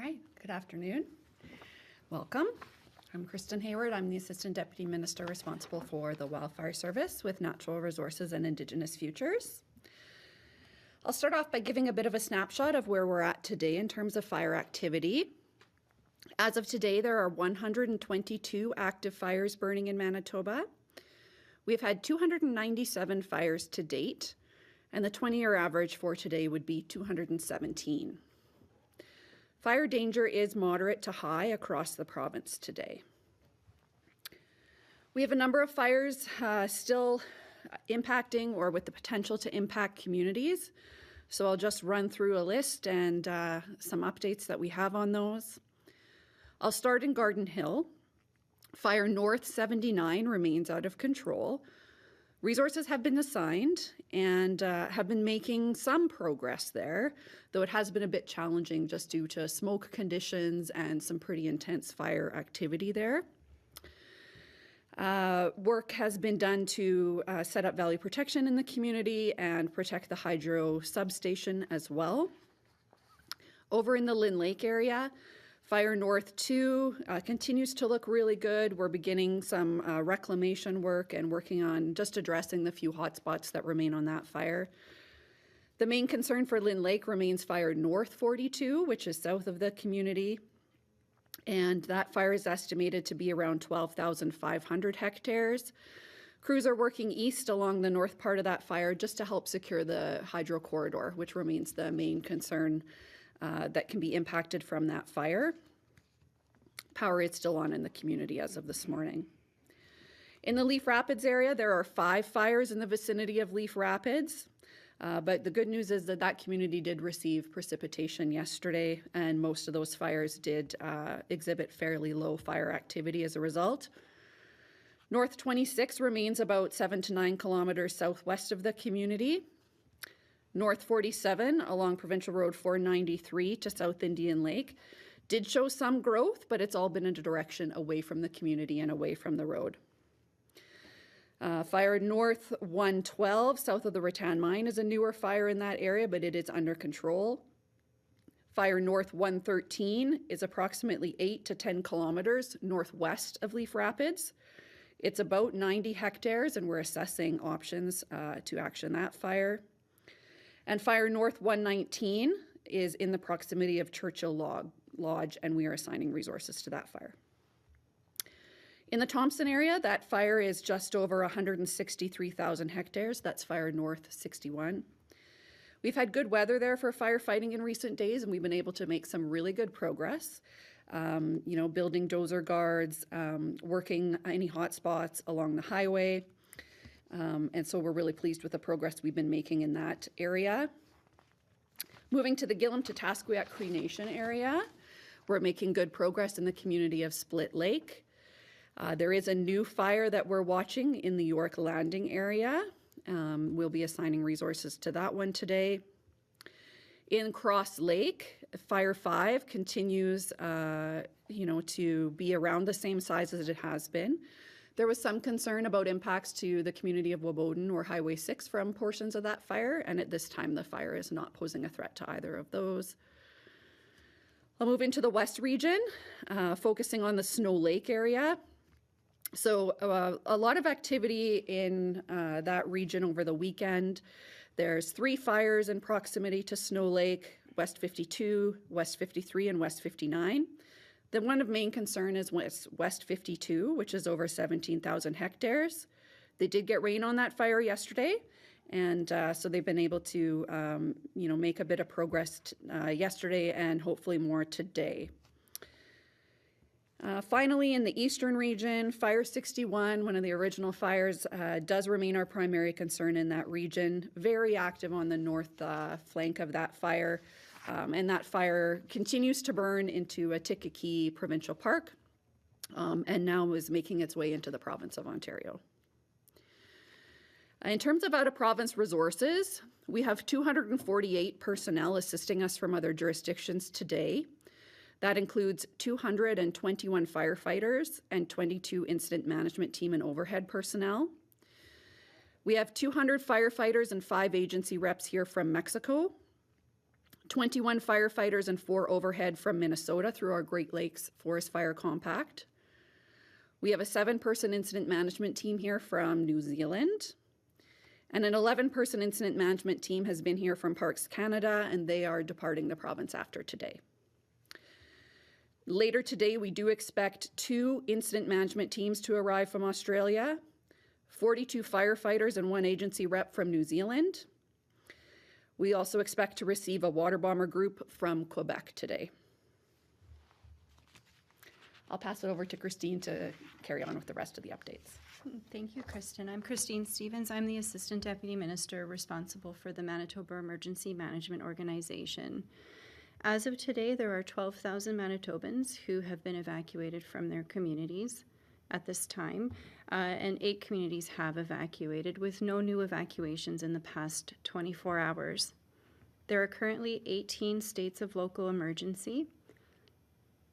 Hi, good afternoon. Welcome. I'm Kristen Hayward. I'm the Assistant Deputy Minister responsible for the Wildfire Service with Natural Resources and Indigenous Futures. I'll start off by giving a bit of a snapshot of where we're at today in terms of fire activity. As of today, there are 122 active fires burning in Manitoba. We've had 297 fires to date, and the 20-year average for today would be 217. Fire danger is moderate to high across the province today. We have a number of fires still impacting or with the potential to impact communities. So I'll just run through a list and some updates that we have on those. I'll start in Garden Hill. Fire North 79 remains out of control. Resources have been assigned and have been making some progress there, though it has been a bit challenging just due to smoke conditions and some pretty intense fire activity there. Work has been done to set up value protection in the community and protect the hydro substation as well. Over in the Lynn Lake area, Fire North 2 continues to look really good. We're beginning some reclamation work and working on just addressing the few hotspots that remain on that fire. The main concern for Lynn Lake remains Fire North 42, which is south of the community. And that fire is estimated to be around 12,500 hectares. Crews are working east along the north part of that fire just to help secure the hydro corridor, which remains the main concern that can be impacted from that fire. Power is still on in the community as of this morning. In the Leaf Rapids area, there are 5 fires in the vicinity of Leaf Rapids. But the good news is that that community did receive precipitation yesterday, and most of those fires did exhibit fairly low fire activity as a result. North 26 remains about 7 to 9 kilometers southwest of the community. North 47 along Provincial Road 493 to South Indian Lake did show some growth, but it's all been in a direction away from the community and away from the road. Fire North 112 south of the Rattan Mine is a newer fire in that area, but it is under control. Fire North 113 is approximately 8 to 10 kilometers northwest of Leaf Rapids. It's about 90 hectares, and we're assessing options to action that fire. And Fire North 119 is in the proximity of Churchill Lodge, and we are assigning resources to that fire. In the Thompson area, that fire is just over 163,000 hectares. That's Fire North 61. We've had good weather there for firefighting in recent days, and we've been able to make some really good progress. Building dozer guards, working any hot spots along the highway. And so we're really pleased with the progress we've been making in that area. Moving to the Gillam to Tasqueyac Cree Nation area, we're making good progress in the community of Split Lake. There is a new fire that we're watching in the York Landing area. We'll be assigning resources to that one today. In Cross Lake, Fire 5 continues, to be around the same size as it has been. There was some concern about impacts to the community of Woboden or Highway 6 from portions of that fire, and at this time the fire is not posing a threat to either of those. I'll move into the West region, focusing on the Snow Lake area. So a lot of activity in that region over the weekend. There's 3 fires in proximity to Snow Lake, West 52, West 53, and West 59. The one of main concern is West 52, which is over 17,000 hectares. They did get rain on that fire yesterday, and so they've been able to, make a bit of progress yesterday and hopefully more today. Finally, in the eastern region, Fire 61, one of the original fires, does remain our primary concern in that region. Very active on the north flank of that fire. And that fire continues to burn into Atikamekw Provincial Park and now is making its way into the province of Ontario. In terms of out-of-province resources, we have 248 personnel assisting us from other jurisdictions today. That includes 221 firefighters and 22 incident management team and overhead personnel. We have 200 firefighters and 5 agency reps here from Mexico, 21 firefighters and 4 overhead from Minnesota through our Great Lakes Forest Fire Compact. We have a 7-person incident management team here from New Zealand. And an 11-person incident management team has been here from Parks Canada, and they are departing the province after today. Later today, we do expect 2 incident management teams to arrive from Australia, 42 firefighters and 1 agency rep from New Zealand. We also expect to receive a water bomber group from Quebec today. I'll pass it over to Christine to carry on with the rest of the updates. Thank you, Kristen. I'm Christine Stevens. I'm the Assistant Deputy Minister responsible for the Manitoba Emergency Management Organization. As of today, there are 12,000 Manitobans who have been evacuated from their communities at this time, and 8 communities have evacuated with no new evacuations in the past 24 hours. There are currently 18 states of local emergency,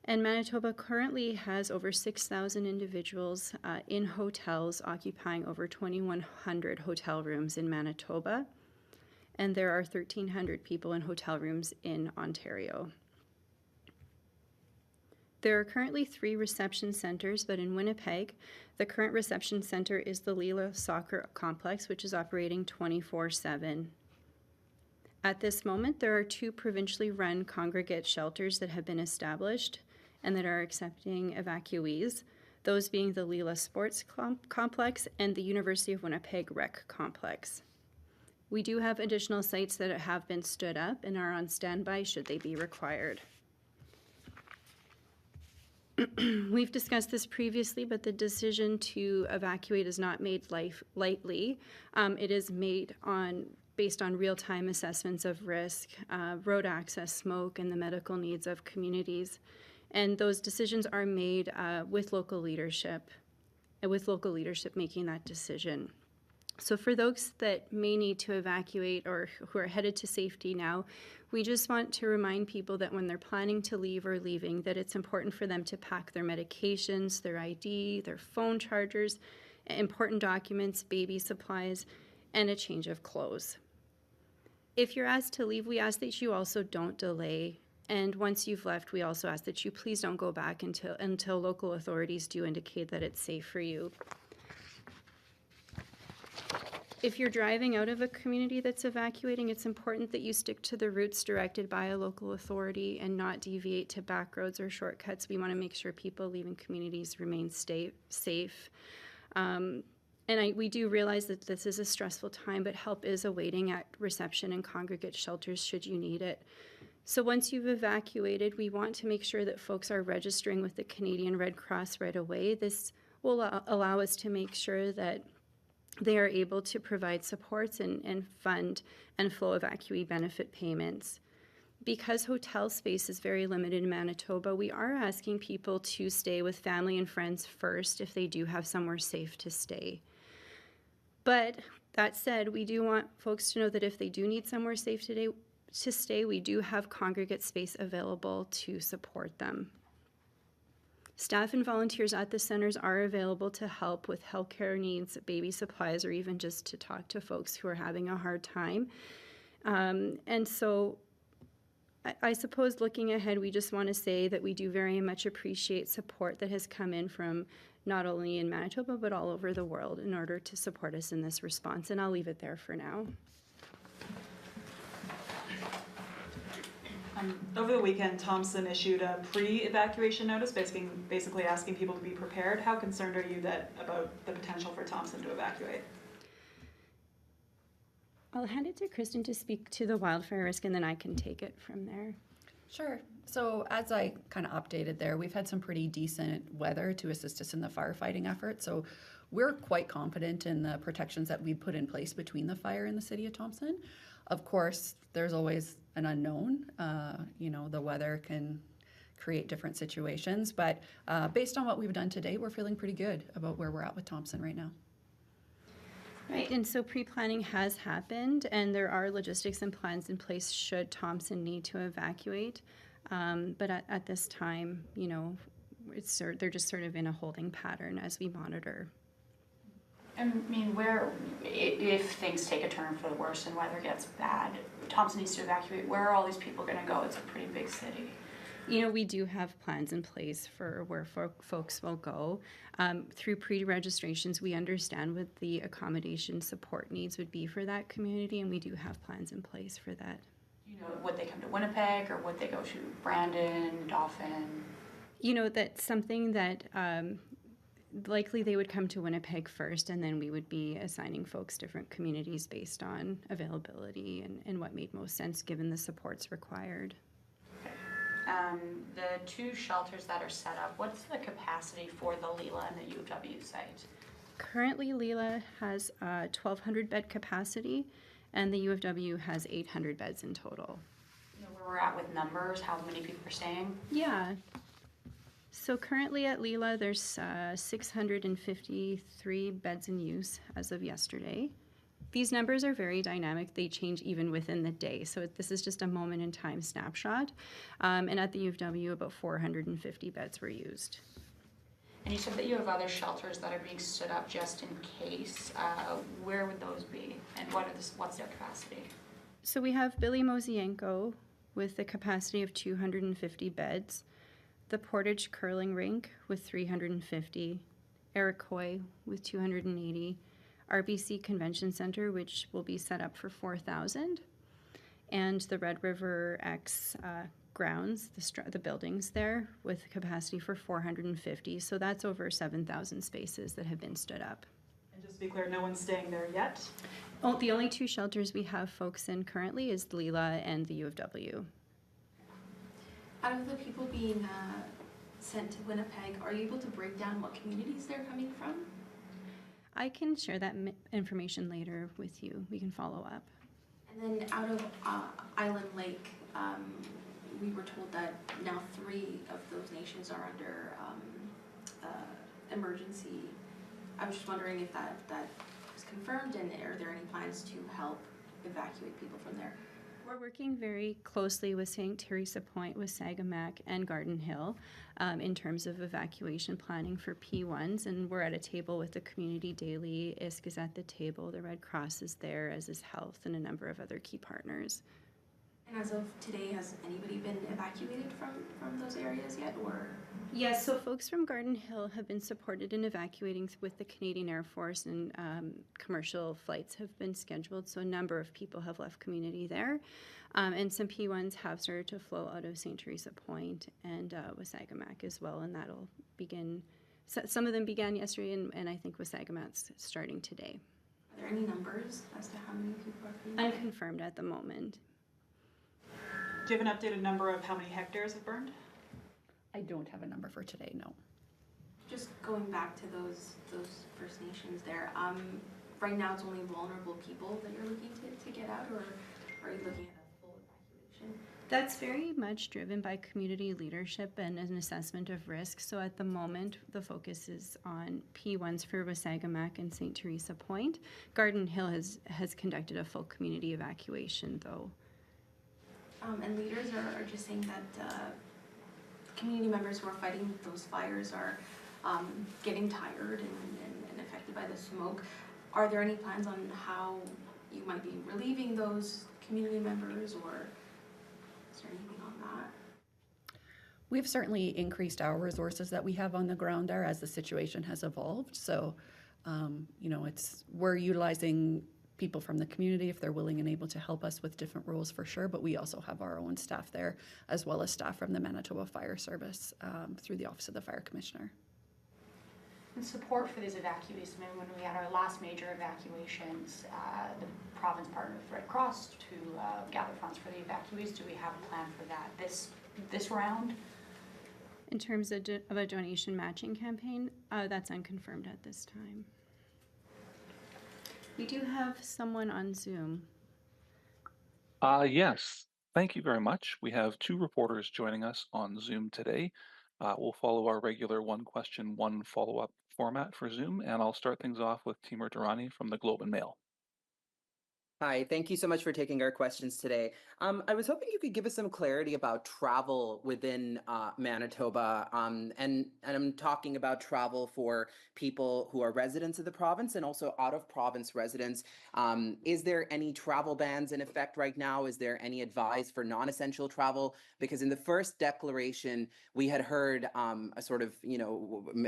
and Manitoba currently has over 6,000 individuals in hotels occupying over 2,100 hotel rooms in Manitoba, and there are 1,300 people in hotel rooms in Ontario. There are currently 3 reception centers, but in Winnipeg, the current reception center is the Leela Soccer Complex, which is operating 24/7. At this moment, there are 2 provincially run congregate shelters that have been established and that are accepting evacuees, those being the Leela Sports Complex and the University of Winnipeg Rec Complex. We do have additional sites that have been stood up and are on standby should they be required. We've discussed this previously, but the decision to evacuate is not made lightly. It is made based on real-time assessments of risk, road access, smoke, and the medical needs of communities. And those decisions are made with local leadership making that decision. So for those that may need to evacuate or who are headed to safety now, we just want to remind people that when they're planning to leave or leaving, that it's important for them to pack their medications, their ID, their phone chargers, important documents, baby supplies, and a change of clothes. If you're asked to leave, we ask that you also don't delay. And once you've left, we also ask that you please don't go back until local authorities do indicate that it's safe for you. If you're driving out of a community that's evacuating, it's important that you stick to the routes directed by a local authority and not deviate to back roads or shortcuts. We want to make sure people leaving communities remain safe. We do realize that this is a stressful time, but help is awaiting at reception and congregate shelters should you need it. So once you've evacuated, we want to make sure that folks are registering with the Canadian Red Cross right away. This will allow us to make sure that they are able to provide supports and fund and flow evacuee benefit payments. Because hotel space is very limited in Manitoba, we are asking people to stay with family and friends first if they do have somewhere safe to stay. But that said, we do want folks to know that if they do need somewhere safe to stay, we do have congregate space available to support them. Staff and volunteers at the centers are available to help with healthcare needs, baby supplies, or even just to talk to folks who are having a hard time. And so I suppose looking ahead, we just want to say that we do very much appreciate support that has come in from not only in Manitoba, but all over the world in order to support us in this response. And I'll leave it there for now. Over the weekend, Thompson issued a pre-evacuation notice, basically asking people to be prepared. How concerned are you about the potential for Thompson to evacuate? I'll hand it to Kristen to speak to the wildfire risk, and then I can take it from there. Sure. So as I kind of updated there, we've had some pretty decent weather to assist us in the firefighting effort. So we're quite confident in the protections that we put in place between the fire and the city of Thompson. Of course, there's always an unknown. The weather can create different situations, but based on what we've done today, we're feeling pretty good about where we're at with Thompson right now. Right, and so pre-planning has happened, and there are logistics and plans in place should Thompson need to evacuate. But at this time, they're just sort of in a holding pattern as we monitor. I mean, if things take a turn for the worse and weather gets bad, Thompson needs to evacuate, where are all these people gonna go? It's a pretty big city. You know, we do have plans in place for where folks will go. Through pre-registrations, we understand what the accommodation support needs would be for that community, and we do have plans in place for that. You know, would they come to Winnipeg or would they go to Brandon, Dauphin? You know, that's something that likely they would come to Winnipeg first, and then we would be assigning folks different communities based on availability and what made most sense given the supports required. The two shelters that are set up, what's the capacity for the Leela and the U of W site? Currently, Leela has a 1,200 bed capacity, and the U of W has 800 beds in total. You know, where we're at with numbers, how many people are staying? Yeah. So currently at Leela, there's 653 beds in use as of yesterday. These numbers are very dynamic. They change even within the day. So this is just a moment in time snapshot. And at the U of W, about 450 beds were used. And you said that you have other shelters that are being stood up just in case. Where would those be? And what's their capacity? So we have Billy Mosienko with the capacity of 250 beds, the Portage Curling Rink with 350, Iroquois with 280, RBC Convention Center, which will be set up for 4,000, and the Red River X grounds, the buildings there, with capacity for 450. So that's over 7,000 spaces that have been stood up. And just to be clear, no one's staying there yet? Oh, the only two shelters we have folks in currently is Leela and the U of W. Out of the people being sent to Winnipeg, are you able to break down what communities they're coming from? I can share that information later with you. We can follow up. And then out of Island Lake, we were told that now 3 of those nations are under emergency. I was just wondering if that was confirmed, and are there any plans to help evacuate people from there? We're working very closely with St. Teresa Point, with Sagamak, and Garden Hill in terms of evacuation planning for P1s, and we're at a table with the community daily. ISK is at the table, the Red Cross is there, as is Health, and a number of other key partners. And as of today, has anybody been evacuated from those areas yet, or? Yes, so folks from Garden Hill have been supported in evacuating with the Canadian Air Force, and commercial flights have been scheduled, so a number of people have left community there. And some P1s have started to flow out of St. Teresa Point and Wasagamak as well, and that'll begin. Some of them began yesterday, and I think Wasagamac's starting today. Are there any numbers as to how many people are being? Unconfirmed at the moment. Do you have an updated number of how many hectares have burned? I don't have a number for today, no. Just going back to those First Nations there, right now it's only vulnerable people that you're looking to get out, or are you looking at a full evacuation? That's very much driven by community leadership and an assessment of risk. So at the moment, the focus is on P1s for Wasagamak and St. Teresa Point. Garden Hill has conducted a full community evacuation, though. And leaders are just saying that community members who are fighting those fires are getting tired and affected by the smoke. Are there any plans on how you might be relieving those community members, or is there anything on that? We've certainly increased our resources that we have on the ground there as the situation has evolved. So, we're utilizing people from the community if they're willing and able to help us with different roles for sure, but we also have our own staff there, as well as staff from the Manitoba Fire Service through the Office of the Fire Commissioner. And support for these evacuees, I mean, when we had our last major evacuations, the province partnered with Red Cross to gather funds for the evacuees. Do we have a plan for that this round? In terms of a donation matching campaign, that's unconfirmed at this time. We do have someone on Zoom. Yes, thank you very much. We have 2 reporters joining us on Zoom today. We'll follow our regular 1 question, 1 follow-up format for Zoom, and I'll start things off with Timur Durrani from the Globe and Mail. Hi, thank you so much for taking our questions today. I was hoping you could give us some clarity about travel within Manitoba. And I'm talking about travel for people who are residents of the province and also out of province residents. Is there any travel bans in effect right now? Is there any advice for non-essential travel? Because in the first declaration, we had heard a sort of,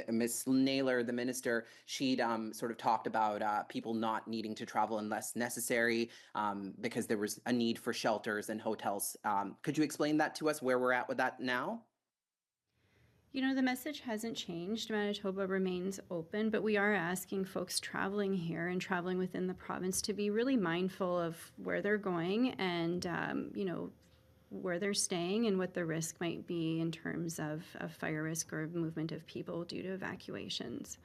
Miss Naylor, the minister, she'd sort of talked about people not needing to travel unless necessary because there was a need for shelters and hotels. Could you explain that to us, where we're at with that now? You know, the message hasn't changed. Manitoba remains open, but we are asking folks traveling here and traveling within the province to be really mindful of where they're going and, where they're staying and what the risk might be in terms of fire risk or movement of people due to evacuations.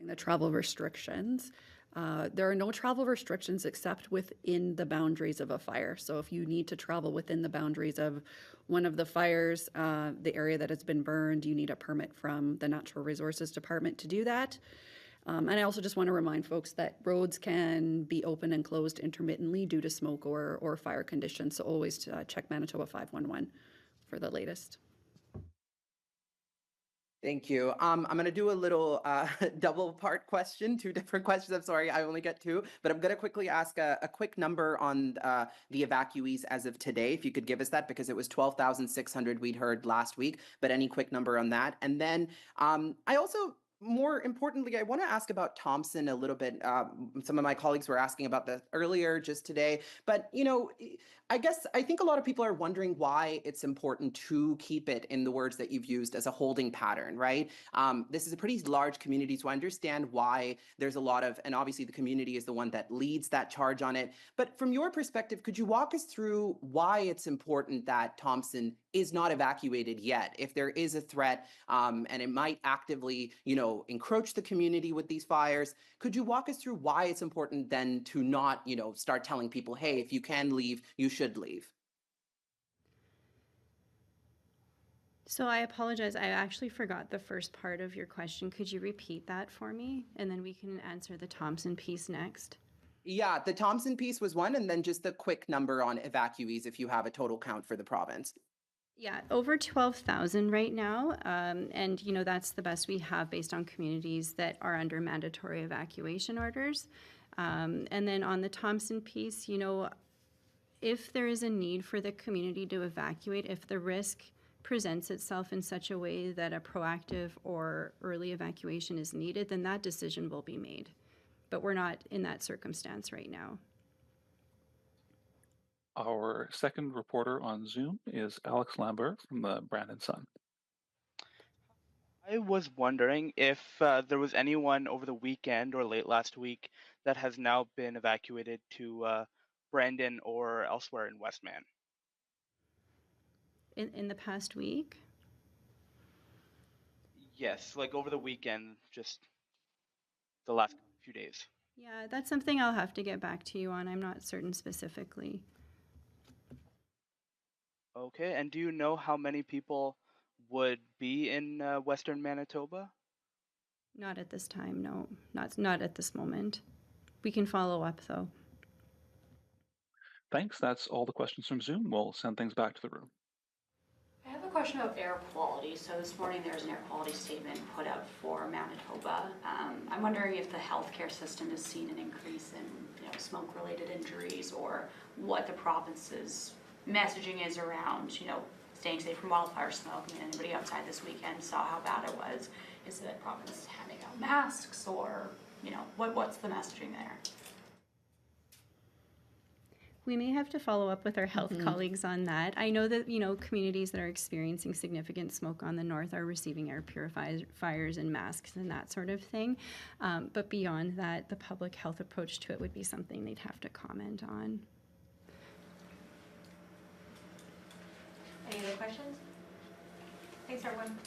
The travel restrictions. There are no travel restrictions except within the boundaries of a fire. So if you need to travel within the boundaries of one of the fires, the area that has been burned, you need a permit from the Natural Resources Department to do that. And I also just want to remind folks that roads can be open and closed intermittently due to smoke or fire conditions. So always check Manitoba 511 for the latest. Thank you. I'm going to do a little double part question, two different questions. I'm sorry, I only get two, but I'm going to quickly ask a quick number on the evacuees as of today, if you could give us that, because it was 12,600 we'd heard last week, but any quick number on that. And then I also, more importantly, I want to ask about Thompson a little bit. Some of my colleagues were asking about this earlier just today, but I think a lot of people are wondering why it's important to keep it, in the words that you've used, as a holding pattern, right? This is a pretty large community, so I understand why there's a lot of, and obviously the community is the one that leads that charge on it. But from your perspective, could you walk us through why it's important that Thompson is not evacuated yet, if there is a threat, and it might actively, encroach the community with these fires? Could you walk us through why it's important then to not, start telling people, hey, if you can leave, you should leave? So I apologize. I actually forgot the first part of your question. Could you repeat that for me? And then we can answer the Thompson piece next. Yeah, the Thompson piece was one, and then just the quick number on evacuees if you have a total count for the province. Yeah, over 12,000 right now. And, that's the best we have based on communities that are under mandatory evacuation orders. And then on the Thompson piece, if there is a need for the community to evacuate, if the risk presents itself in such a way that a proactive or early evacuation is needed, then that decision will be made. But we're not in that circumstance right now. Our second reporter on Zoom is Alex Lambert from the Brandon Sun. I was wondering if there was anyone over the weekend or late last week that has now been evacuated to Brandon or elsewhere in Westman. In the past week? Yes, like over the weekend, just the last few days. Yeah, that's something I'll have to get back to you on. I'm not certain specifically. Okay, and do you know how many people would be in Western Manitoba? Not at this time, no. Not at this moment. We can follow up, though. Thanks. That's all the questions from Zoom. We'll send things back to the room. I have a question about air quality. So this morning there was an air quality statement put out for Manitoba. I'm wondering if the healthcare system has seen an increase in smoke-related injuries, or what the province's messaging is around staying safe from wildfire smoke. I mean, anybody outside this weekend saw how bad it was. Is the province handing out masks, or what's the messaging there? We may have to follow up with our health colleagues on that. I know that, communities that are experiencing significant smoke on the north are receiving air purifiers and masks and that sort of thing. But beyond that, the public health approach to it would be something they'd have to comment on. Any other questions? Thanks, everyone.